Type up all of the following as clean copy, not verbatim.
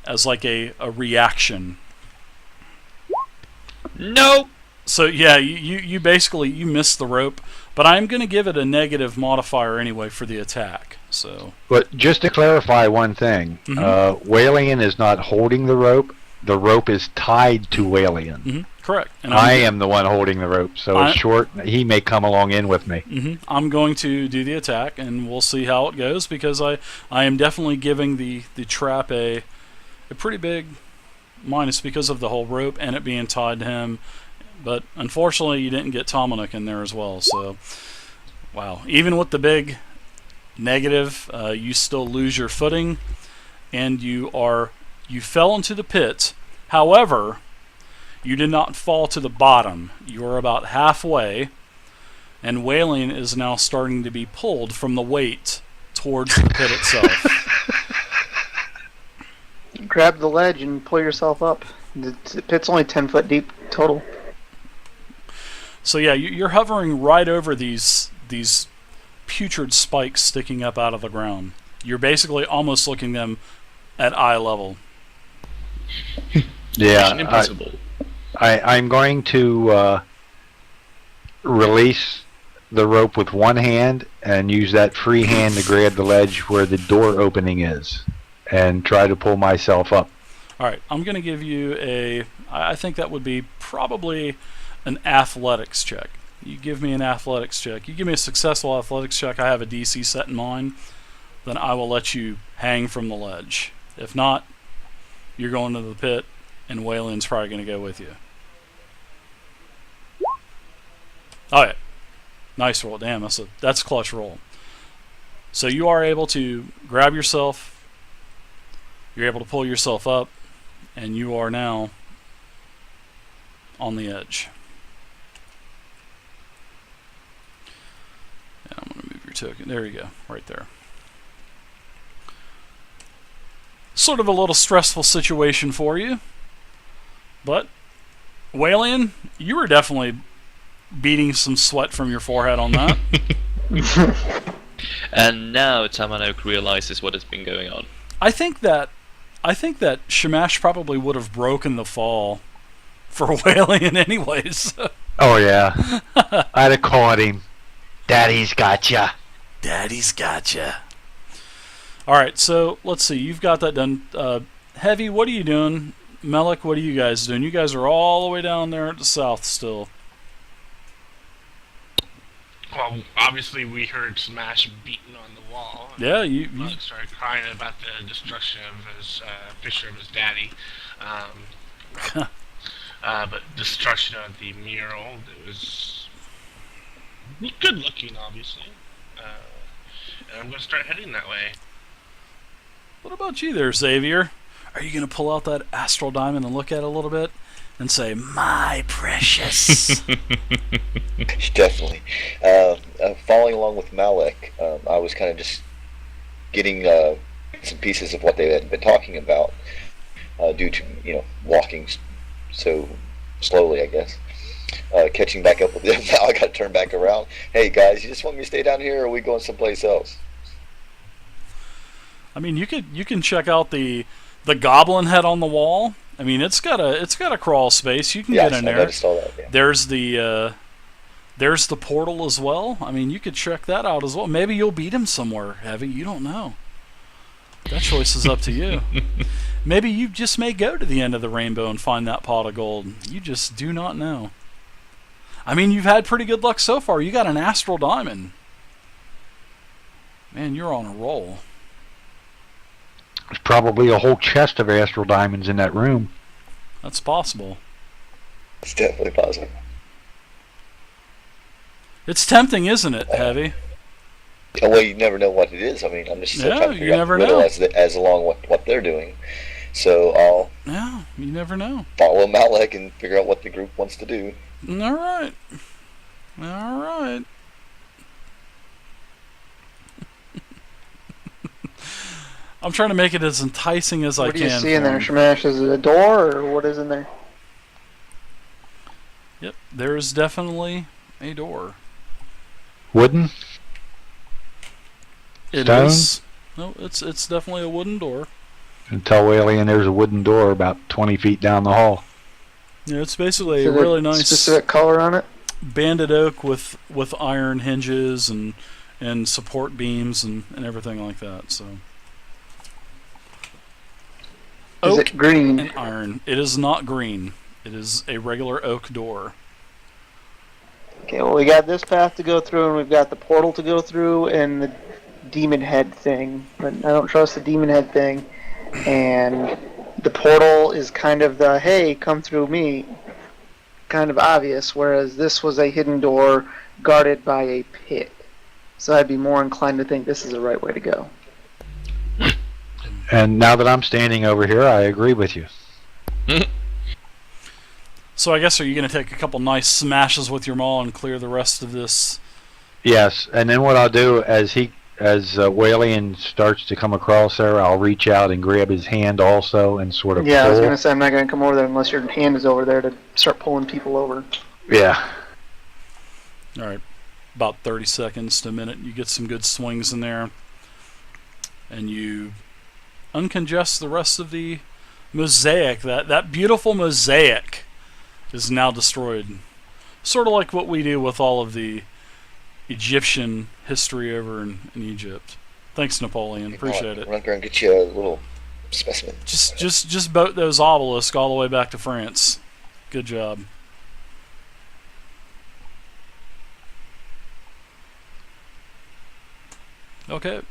as like a reaction. Nope. So yeah, you basically you missed the rope, but I'm going to give it a negative modifier anyway for the attack. So. But just to clarify one thing, Walian is not holding the rope. The rope is tied to Walian. Correct. And I am the one holding the rope, so it's short. He may come along in with me. I'm going to do the attack, and we'll see how it goes, because I am definitely giving the trap a pretty big minus because of the whole rope and it being tied to him. But unfortunately, you didn't get Tomanuk in there as well. So, wow. Even with the big negative, you still lose your footing, and you fell into the pit. However, you did not fall to the bottom. You are about halfway, and Walian is now starting to be pulled from the weight towards the pit itself. Grab the ledge and pull yourself up. The pit's only 10 foot deep total. So yeah, you're hovering right over these putrid spikes sticking up out of the ground. You're basically almost looking them at eye level. Yeah, Impossible. I'm going to release the rope with one hand and use that free hand to grab the ledge where the door opening is and try to pull myself up. All right, I'm going to give you I think that would be probably an athletics check. You give me an athletics check. You give me a successful athletics check. I have a DC set in mind. Then I will let you hang from the ledge. If not, you're going to the pit, and Walian's probably going to go with you. Oh yeah, nice roll. Damn, that's a clutch roll. So you are able to grab yourself. You're able to pull yourself up, and you are now on the edge. And I'm going to move your token. There you go, right there. Sort of a little stressful situation for you, but Walian, you were definitely beating some sweat from your forehead on that. And now Tomanuk realizes what has been going on. I think that Shamash probably would have broken the fall for Walian anyways. Oh yeah, I'd have caught him. Daddy's gotcha. Daddy's gotcha. Alright, so let's see. You've got that done. Heavy, what are you doing? Melik, what are you guys doing? You guys are all the way down there at the south still. Well, obviously we heard Smash beating on the wall. Yeah, you started crying about the destruction of his picture of his daddy. But destruction of the mural, it was good looking, obviously. And I'm going to start heading that way. What about you there, Xavier? Are you going to pull out that astral diamond and look at it a little bit and say, "My precious"? Definitely. Following along with Malik, I was kind of just getting some pieces of what they had been talking about due to walking so slowly, I guess. Catching back up with them. Now I got to turn back around. Hey guys, you just want me to stay down here, or are we going someplace else? I mean, you can check out the goblin head on the wall. I mean, it's got a crawl space. You can get in there. I saw that, yeah. There's the portal as well. I mean, you could check that out as well. Maybe you'll beat him somewhere, Heavy. You don't know. That choice is up to you. Maybe you just may go to the end of the rainbow and find that pot of gold. You just do not know. I mean, you've had pretty good luck so far. You got an astral diamond. Man, you're on a roll. There's probably a whole chest of astral diamonds in that room. That's possible. It's definitely possible. It's tempting, isn't it, Heavy? Well, you never know what it is. I mean, I'm just still trying to you figure never out know. as along what they're doing. So I'll You never know. follow Malik and figure out what the group wants to do. All right. All right. I'm trying to make it as enticing as I can. What do you see in there, Shamash? Is it a door, or what is in there? Yep, there is definitely a door. Wooden? It Stone? is. No, it's definitely a wooden door. And tell Alien there's a wooden door about 20 feet down the hall. Yeah, it's basically a Is there really nice specific color on it? banded oak with iron hinges and support beams and everything like that. So Is oak it green? and iron. It is not green. It is a regular oak door. Okay, well, we got this path to go through, and we've got the portal to go through, and the demon head thing. But I don't trust the demon head thing. And the portal is kind of the, hey, come through me, kind of obvious, whereas this was a hidden door guarded by a pit. So I'd be more inclined to think this is the right way to go. And now that I'm standing over here, I agree with you. So I guess, are you going to take a couple nice smashes with your maul and clear the rest of this? Yes, and then what I'll do as Walian starts to come across there, I'll reach out and grab his hand also and sort of Yeah, I was pull. going to say I'm not going to come over there unless your hand is over there to start pulling people over. Yeah. All right, about 30 seconds to a minute. You get some good swings in there, and you uncongest the rest of the mosaic. That beautiful mosaic is now destroyed. Sort of like what we do with all of the Egyptian history over in Egypt. Thanks, Napoleon. Appreciate it. Run there and get you a little specimen. Just boat those obelisks all the way back to France. Good job. Okay.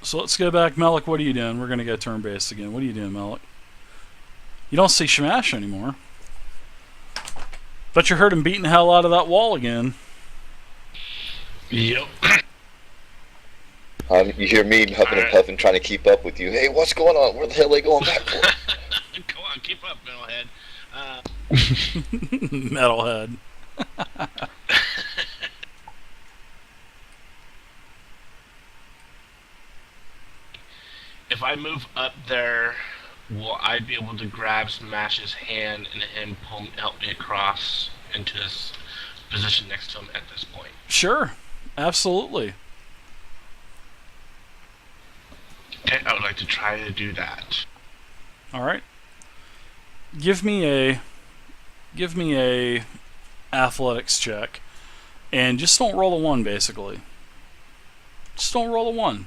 So let's go back. Malik, what are you doing? We're going to go turn-based again. What are you doing, Malik? You don't see Shamash anymore. But you heard him beating the hell out of that wall again. Yep. You hear me huffing and puffing, trying to keep up with you. Hey, what's going on? Where the hell are they going back for? Come on, keep up, metalhead. Metalhead. If I move up there, will I be able to grab Smash's hand and him help me across into his position next to him at this point? Sure. Absolutely. Okay, I would like to try to do that. All right. Give me a athletics check, and just don't roll a 1. Basically, just don't roll a 1.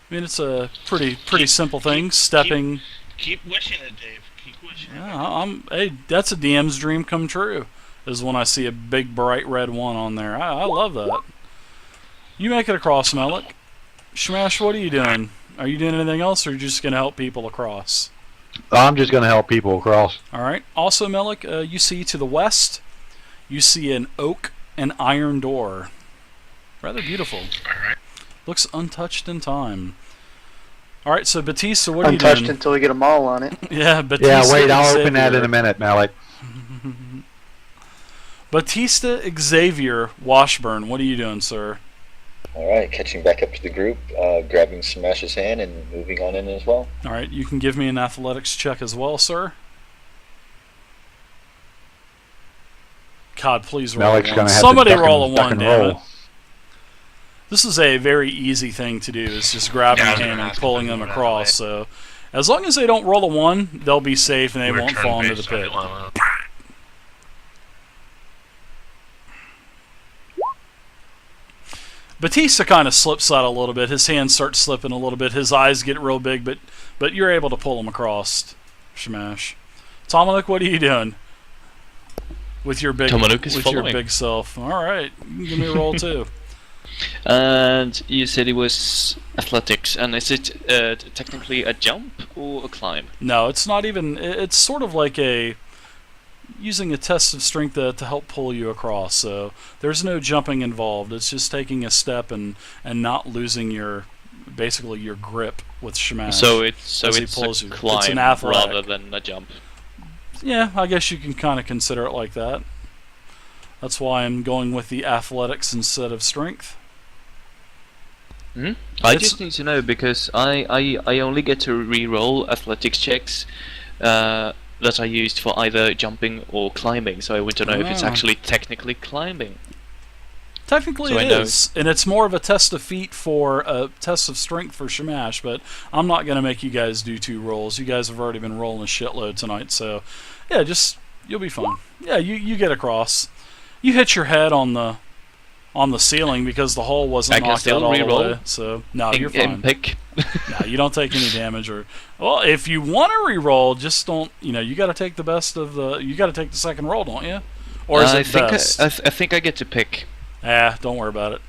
I mean, it's a pretty simple thing. Stepping. Keep wishing it, Dave. Keep wishing it. Yeah, hey, that's a DM's dream come true. Is when I see a big bright red 1 on there. I love that. You make it across, Malik. Shamash, what are you doing? Are you doing anything else, or are you just going to help people across? I'm just going to help people across. All right. Also, Malik, you see to the west, you see an oak and iron door. Rather beautiful. All right. Looks untouched in time. All right, so Batista, what are you Untouched doing? until we get a mall on it. Yeah, Batista. Yeah, wait, I'll open that in Xavier. a minute, Malik. Batista Xavier Washburn, what are you doing, sir? Alright, catching back up to the group, grabbing Smash's hand and moving on in as well. All right, you can give me an athletics check as well, sir. God, please roll Malik's a 1. going to have Somebody to duck roll and, a duck 1, and damn roll. it. This is a very easy thing to do. It's just grabbing Yeah, I was him gonna and ask pulling if I them could do it across. that So, as long as they don't roll a 1, they'll be safe and they We're won't fall into the turn-based, so I pit. don't wanna- Batista kind of slips out a little bit. His hands start slipping a little bit. His eyes get real big, but you're able to pull him across. Shamash. Tomaluk, what are you doing? With your big Tomaluk is with your following. big self. All right, you can give me a roll too. And you said it was athletics, and is it technically a jump or a climb? No, it's not even. It's sort of like using a test of strength to help pull you across. So there's no jumping involved. It's just taking a step and not losing basically your grip with Shamash. So it's as he it's pulls a you. It's climb an athletic. rather than a jump. Yeah, I guess you can kind of consider it like that. That's why I'm going with the athletics instead of strength. Hmm? I It's- just need to know because I only get to re-roll athletics checks that I used for either jumping or climbing, so I want to know if it's Ah. actually technically climbing. Technically So I it know. is, and it's more of a test of feat for a test of strength for Shamash, but I'm not going to make you guys do 2 rolls. You guys have already been rolling a shitload tonight, so yeah, you'll be fine. Yeah, you get across. You hit your head on the ceiling because the hole wasn't I can knocked out still all the re-roll. way, so no, you're In fine. pick. No, you don't take any damage, or well, if you want to re-roll, just don't. You got to take the best of the. You got to take the second roll, don't you? Or is I it think best? I think I get to pick. Don't worry about it.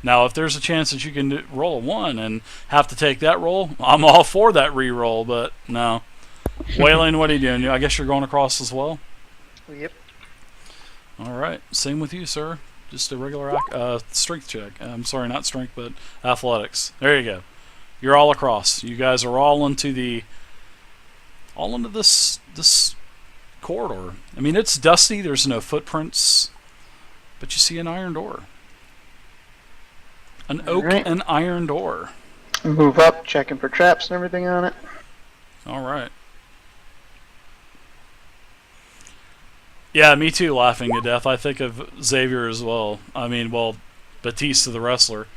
Now, if there's a chance that you can roll a 1 and have to take that roll, I'm all for that re-roll, but no. Waylon, what are you doing? I guess you're going across as well? Yep. All right. Same with you, sir. Just a regular strength check. I'm sorry, not strength, but athletics. There you go. You're all across. You guys are all into this corridor. I mean, it's dusty. There's no footprints, but you see an iron door. An oak Alright. and iron door. Move up, checking for traps and everything on it. All right. Yeah, me too, laughing to death. I think of Xavier as well. I mean, well, Batista the wrestler.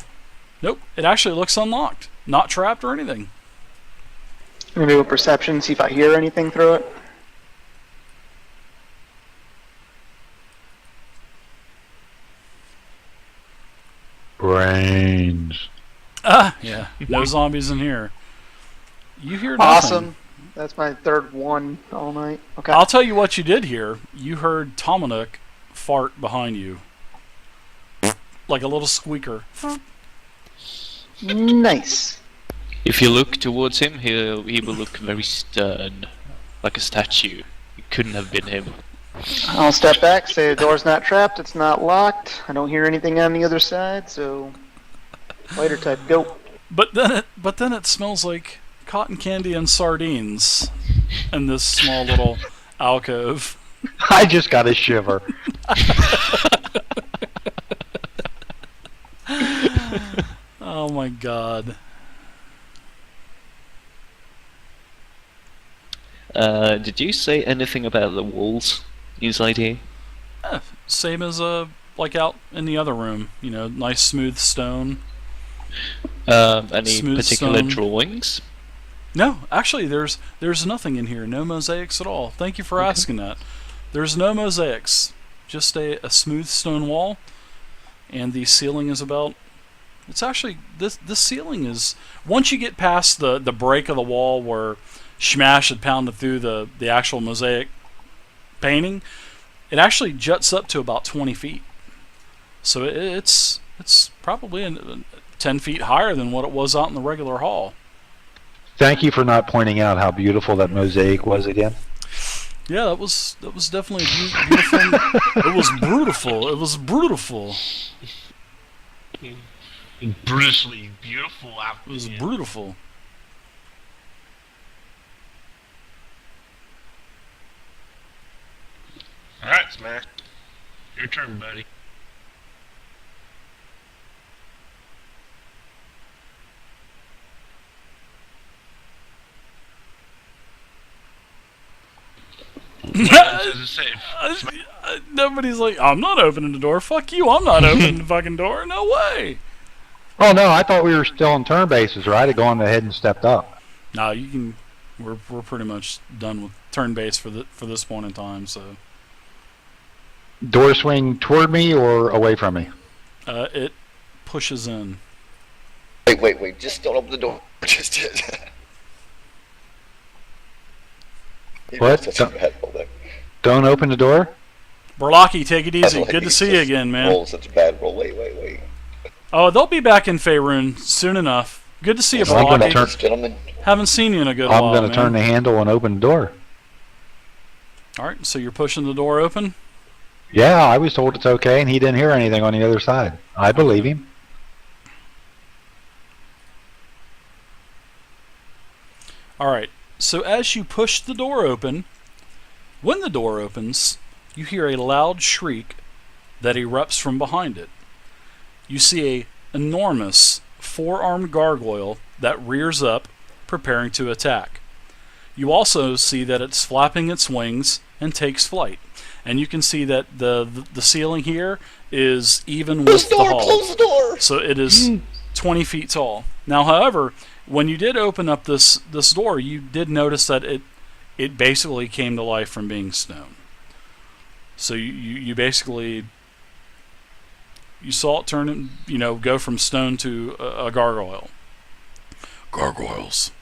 Nope, it actually looks unlocked. Not trapped or anything. I'm gonna do a perception, see if I hear anything through it. Brains. Yeah, no zombies in here. You hear nothing. Awesome. That's my third one all night. Okay. I'll tell you what you did hear. You heard Tomanuk fart behind you. Like a little squeaker. Nice. If you look towards him, he will look very stern, like a statue. It couldn't have been him. I'll step back, say the door's not trapped, it's not locked. I don't hear anything on the other side, so later type go. But then it smells like cotton candy and sardines in this small little alcove. I just got a shiver. Oh my god. Did you say anything about the walls inside here? Same as like out in the other room. Nice smooth stone. Any Smooth particular stone. drawings? No, actually, there's nothing in here. No mosaics at all. Thank you for asking that. There's no mosaics. Just a smooth stone wall, and the ceiling is about. It's actually this ceiling is once you get past the break of the wall where Shmash had pounded through the actual mosaic painting, it actually juts up to about 20 feet. So it's probably 10 feet higher than what it was out in the regular hall. Thank you for not pointing out how beautiful that mosaic was again. Yeah, that was definitely beautiful. It was beautiful. It was beautiful. Brutally beautiful out It was here. beautiful. Alright, Smash. Your turn, buddy. Says it's safe. Nobody's like, I'm not opening the door. Fuck you. I'm not opening the fucking door. No way. Oh no, I thought we were still on turn bases, right? I gone ahead and stepped up. No, you can. We're pretty much done with turn base for this point in time. So Door swing toward me or away from me? it pushes in. Wait. Just don't open the door. Just You What? made such a bad roll there. Don't open the door? Berlocki, take it easy. Like, Good to you see you just again, man. rolled such a bad roll. Wait. Oh, they'll be back in Faerun soon enough. Good to see you, Well, I'm gonna Berlocki. turn- Gentlemen, Haven't seen you in a good I'm while, going to man. turn the handle and open the door. All right, so you're pushing the door open. Yeah, I was told it's okay, and he didn't hear anything on the other side. I believe him. All right. So as you push the door open, when the door opens, you hear a loud shriek that erupts from behind it. You see a enormous four-armed gargoyle that rears up, preparing to attack. You also see that it's flapping its wings and takes flight. and you can see that the ceiling here is even Close with the the door! hall. Close the door! So it is 20 feet tall. Now, however, when you did open up this door, you did notice that it basically came to life from being stone. So you basically you saw it turn, go from stone to a gargoyle. Gargoyles.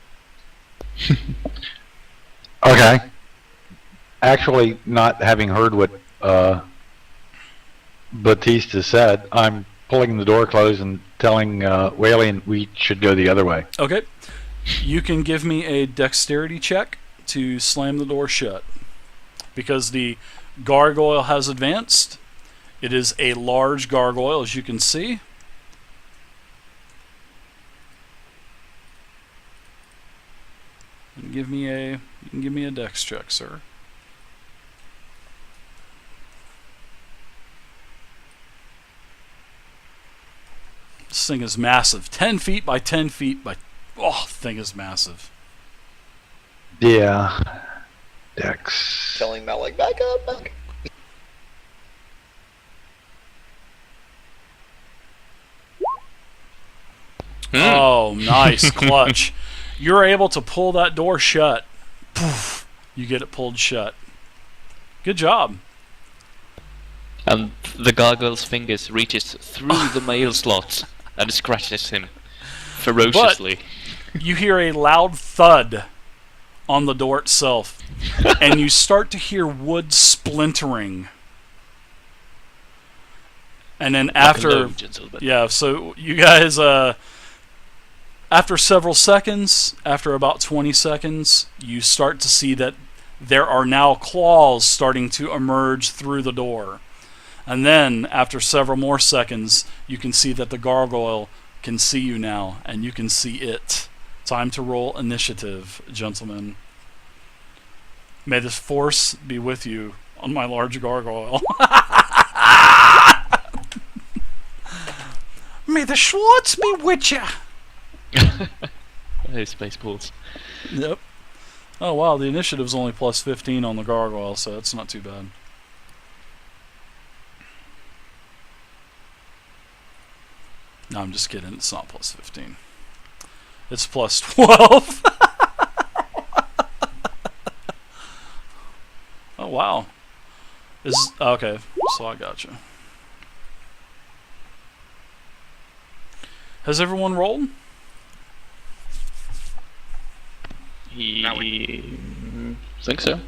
Okay. Actually, not having heard what Batista said, I'm pulling the door closed and telling Whalian we should go the other way. Okay. You can give me a dexterity check to slam the door shut. Because the gargoyle has advanced. It is a large gargoyle, as you can see. And you can give me a dex check, sir. This thing is massive. 10 feet by 10 feet by... Oh, thing is massive. Yeah. Dex. Telling Malik, back up, back. Oh, nice. Clutch. You're able to pull that door shut. Poof. You get it pulled shut. Good job. And the gargoyle's fingers reaches through the mail slot and scratches him ferociously. You hear a loud thud on the door itself, and you start to hear wood splintering. And then after... Hello, gentlemen. Yeah, so you guys... After several seconds, after about 20 seconds, you start to see that there are now claws starting to emerge through the door. And then, after several more seconds, you can see that the gargoyle can see you now, and you can see it. Time to roll initiative, gentlemen. May this force be with you on my large gargoyle. May the Schwartz be with you. Hey, Spaceballs. Yep. Oh wow, the initiative's only plus 15 on the gargoyle, so it's not too bad. No, I'm just kidding. It's not plus 15. It's plus 12. Oh wow. Okay, so I got you. Has everyone rolled? Think so.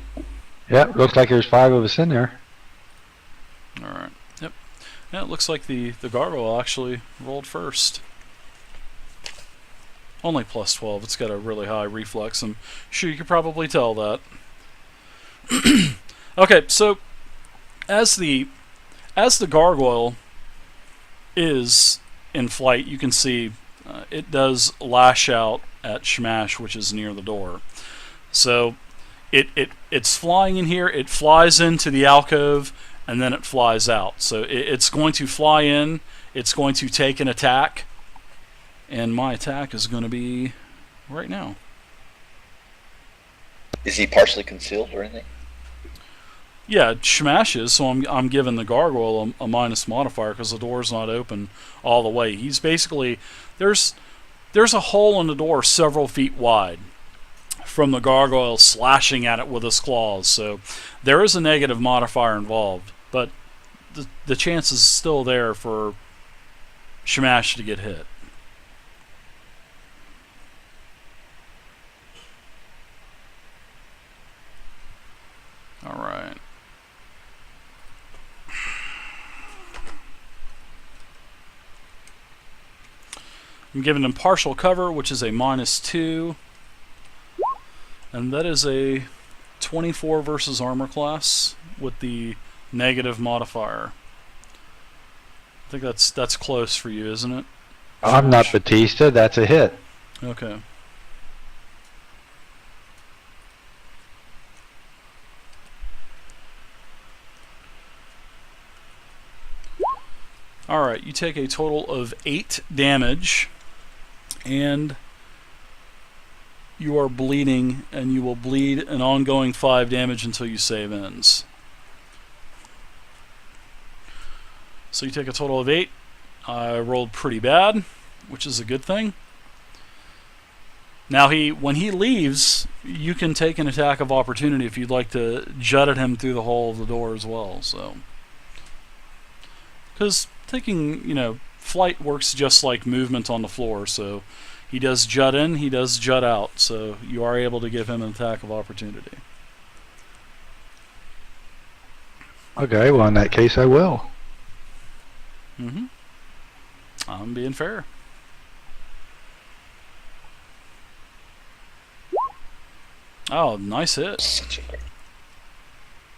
Yeah, looks like there's 5 of us in there. Alright. Yep. Yeah, it looks like the gargoyle actually rolled first. Only plus 12. It's got a really high reflex. I'm sure you could probably tell that. Okay, so as the gargoyle is in flight, you can see it does lash out at Shmash, which is near the door. So it's flying in here. It flies into the alcove, and then it flies out. So it's going to fly in. It's going to take an attack, and my attack is going to be right now. Is he partially concealed or anything? Yeah, Shmash is, so I'm giving the gargoyle a minus modifier because the door's not open all the way. He's basically... There's a hole in the door several feet wide from the gargoyle slashing at it with his claws, so there is a negative modifier involved, but the chance is still there for Shmash to get hit. Alright. I'm giving him partial cover, which is a -2. And that is a 24 versus armor class with the negative modifier. I think that's close for you, isn't it? I'm not Batista, that's a hit. Okay. Alright, you take a total of 8 damage, and you are bleeding, and you will bleed an ongoing 5 damage until you save ends. So you take a total of 8. I rolled pretty bad, which is a good thing. Now when he leaves, you can take an attack of opportunity if you'd like to jut at him through the hole of the door as well. So, because taking flight works just like movement on the floor. So he does jut in, he does jut out. So you are able to give him an attack of opportunity. Okay, well in that case I will. I'm being fair. Oh, nice hit. Such a great-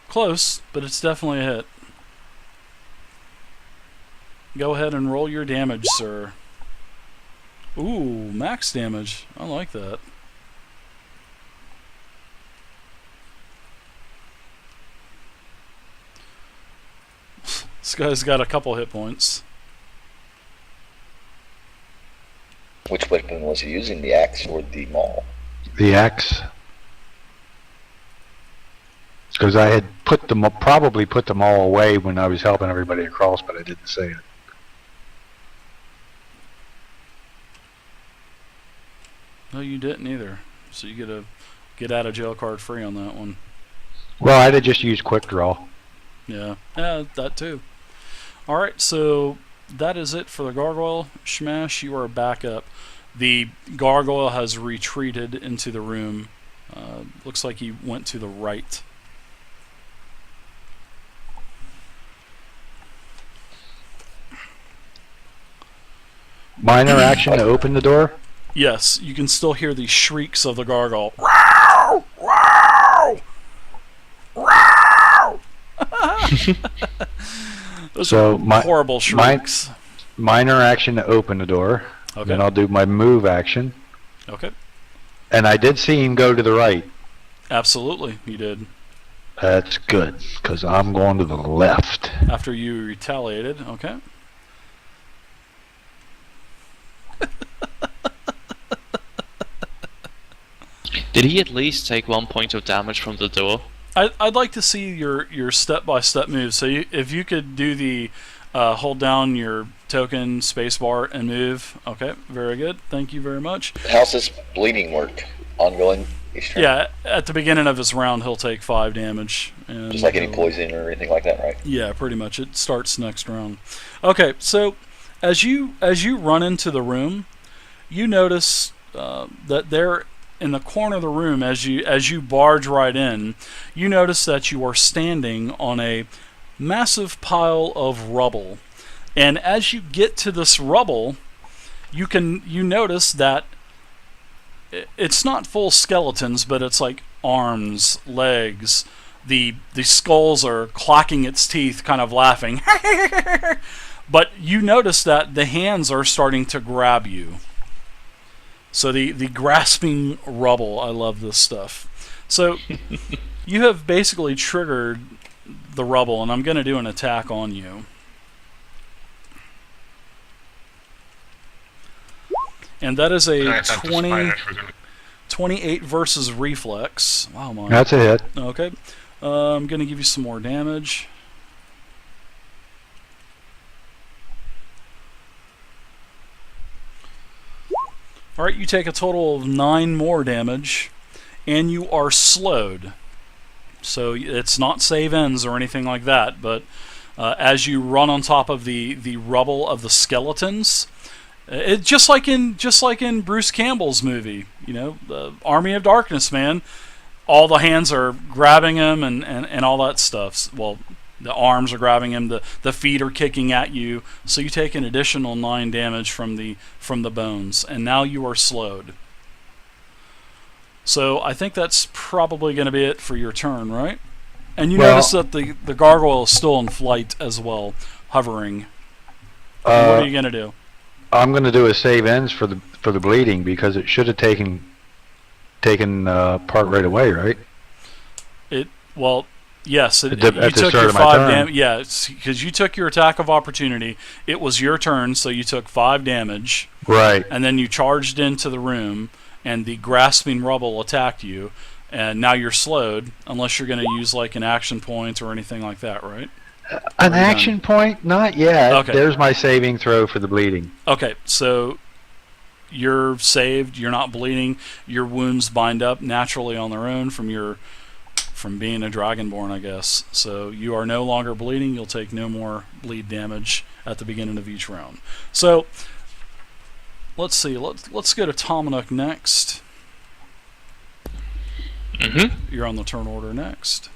Close, but it's definitely a hit. Go ahead and roll your damage, sir. Ooh, max damage. I like that. This guy's got a couple hit points. Which weapon was he using, the axe or the maul? The axe. Because I had probably put them all away when I was helping everybody across, but I didn't say it. No, you didn't either. So you get a get out of jail card free on that one. Well, I'd have just used quick draw. Yeah, that too. All right, so that is it for the gargoyle. Shmash, you are back up. The gargoyle has retreated into the room. Looks like he went to the right. Minor action to open the door. Yes, you can still hear the shrieks of the gargoyle. Wow! Wow! Wow! Those So are horrible shrieks. Minor action to open the door. Okay. Then I'll do my move action. Okay. And I did see him go to the right. Absolutely, you did. That's good, because I'm going to the left. After you retaliated, okay. Did he at least take 1 point of damage from the door? I'd like to see your step-by-step move. So if you could do the hold down your token spacebar and move. Okay, very good. Thank you very much. How's this bleeding work? Ongoing each turn? Yeah, at the beginning of his round, he'll take 5 damage. And Just like any poison or anything like that, right? Yeah, pretty much. It starts next round. Okay, so as you run into the room, you notice that there in the corner of the room, as you barge right in, you notice that you are standing on a massive pile of rubble. And as you get to this rubble, you notice that it's not full skeletons, but it's like arms, legs. The skulls are clacking its teeth, kind of laughing. But you notice that the hands are starting to grab you. So the grasping rubble, I love this stuff. So you have basically triggered the rubble, and I'm going to do an attack on you. And that is a I thought the 20, spiders were gonna- 28 versus reflex. Wow, my. That's a hit. Okay. I'm going to give you some more damage. Alright, you take a total of 9 more damage, and you are slowed. So it's not save ends or anything like that, but as you run on top of the rubble of the skeletons, it just like in Bruce Campbell's movie, the Army of Darkness, man. All the hands are grabbing him and all that stuff. Well, the arms are grabbing him, the feet are kicking at you, so you take an additional 9 damage from the bones, and now you are slowed. So I think that's probably going to be it for your turn, right? And you notice that the gargoyle is still in flight as well, hovering. What are you going to do? I'm going to do a save ends for the bleeding, because it should have taken part right away, right? Yes, At you the took start your of my 5 turn. damage. Yeah, because you took your attack of opportunity. It was your turn, so you took 5 damage, Right. and then you charged into the room, and the grasping rubble attacked you, and now you're slowed, unless you're going to use like an action point or anything like that, right? An Are you action point? Not yet. Okay. There's my saving throw for the bleeding. Okay, so you're saved. You're not bleeding. Your wounds bind up naturally on their own from being a dragonborn, I guess. So you are no longer bleeding. You'll take no more bleed damage at the beginning of each round. So let's see. Let's go to Tomanuk next. You're on the turn order next.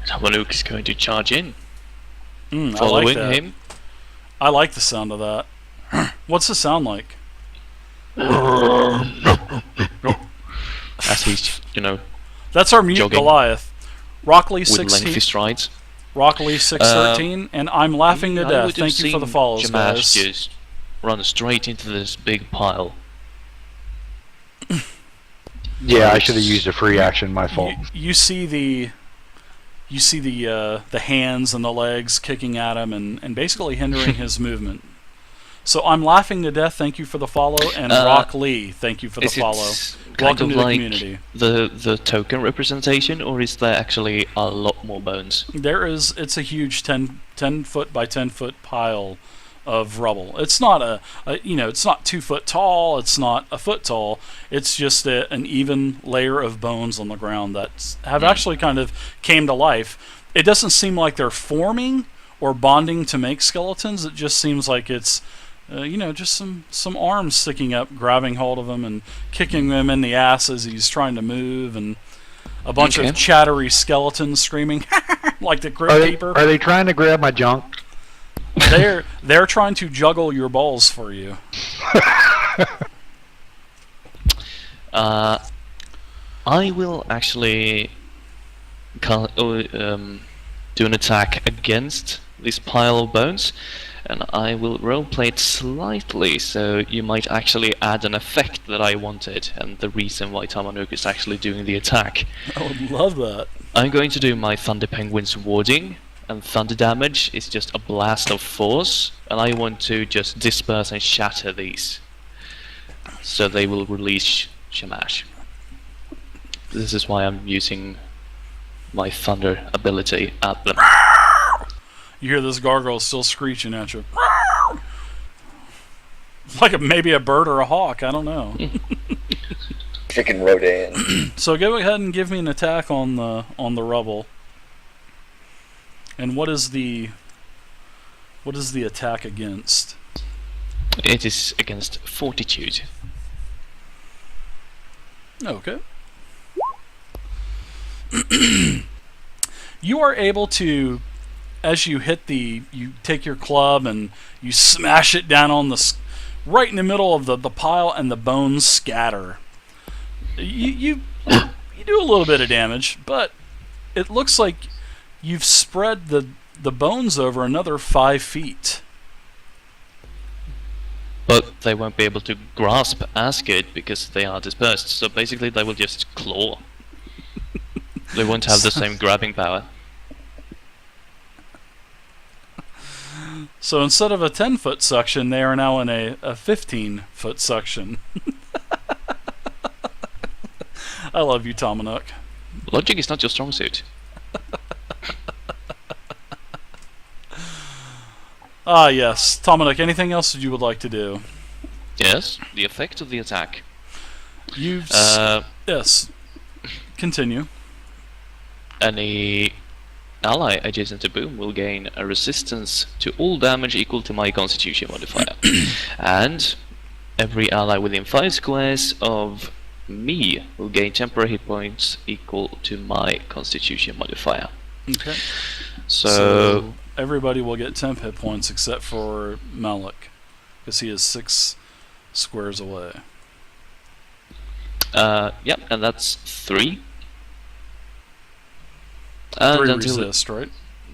Tamanuk is going to charge in, I like following that. him. I like the sound of that. What's the sound like? As he's, That's our mute Jogging. Goliath. Rockley with 16. lengthy strides. Rockley 613, and I'm laughing to I death. would have Thank you for the seen follows, Jamash guys. just run straight into this big pile. Yeah, I should have used a free action. My fault. You see the hands and the legs kicking at him and basically hindering his movement. So I'm laughing to death. Thank you for the follow, and Rock Lee, thank you for the Is follow. it kind Welcome of to the like community. the token representation, or is there actually a lot more bones? It's a huge 10 foot by 10 foot pile of rubble. It's not it's not 2 foot tall. It's not a foot tall. It's just an even layer of bones on the ground that have actually kind of came to life. It doesn't seem like they're forming or bonding to make skeletons. It just seems like it's just some arms sticking up, grabbing hold of him and kicking him in the ass as he's trying to move, and a bunch of chattery skeletons screaming like the Crypt Keeper. Are they trying to grab my junk? They're trying to juggle your balls for you. I will actually do an attack against this pile of bones, and I will roleplay it slightly, so you might actually add an effect that I wanted, and the reason why Tamanuk is actually doing the attack. I would love that. I'm going to do my Thunder Penguin's warding, and thunder damage is just a blast of force, and I want to just disperse and shatter these, so they will release Shamash. This is why I'm using my thunder ability at them. You hear this gargoyle still screeching at you. Like maybe a bird or a hawk, I don't know. Freaking Rodan. So go ahead and give me an attack on the rubble. And what is the attack against? It is against Fortitude. Okay. You are able to, as you you take your club and you smash it down on right in the middle of the pile, and the bones scatter. You do a little bit of damage, but it looks like you've spread the bones over another 5 feet. But they won't be able to grasp as good because they are dispersed, so basically they will just claw. They won't have the same grabbing power. So instead of a 10-foot suction, they are now in a 15-foot suction. I love you, Tamanuk. Logic is not your strong suit. Ah, yes. Tamanuk, anything else that you would like to do? Yes, the effect of the attack. Yes. Continue. Any ally adjacent to Boom will gain a resistance to all damage equal to my Constitution modifier. And every ally within 5 squares of me will gain temporary hit points equal to my Constitution modifier. Okay. So everybody will get temp hit points except for Malik, because he is 6 squares away. Yep, and that's 3. And 3 until resist, right?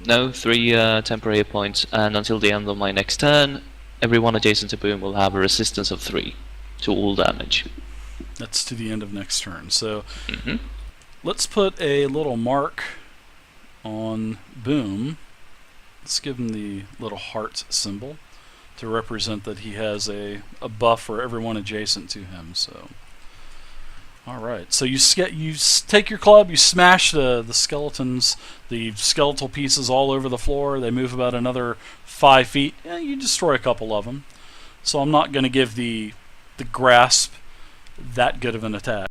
No, 3 temporary hit points, and until the end of my next turn, everyone adjacent to Boom will have a resistance of 3 to all damage. That's to the end of next turn. So let's put a little mark on Boom. Let's give him the little heart symbol to represent that he has a buff for everyone adjacent to him. So All right. So take your club, you smash the skeletons, the skeletal pieces all over the floor. They move about another 5 feet. Yeah, you destroy a couple of them. So I'm not going to give the grasp that good of an attack.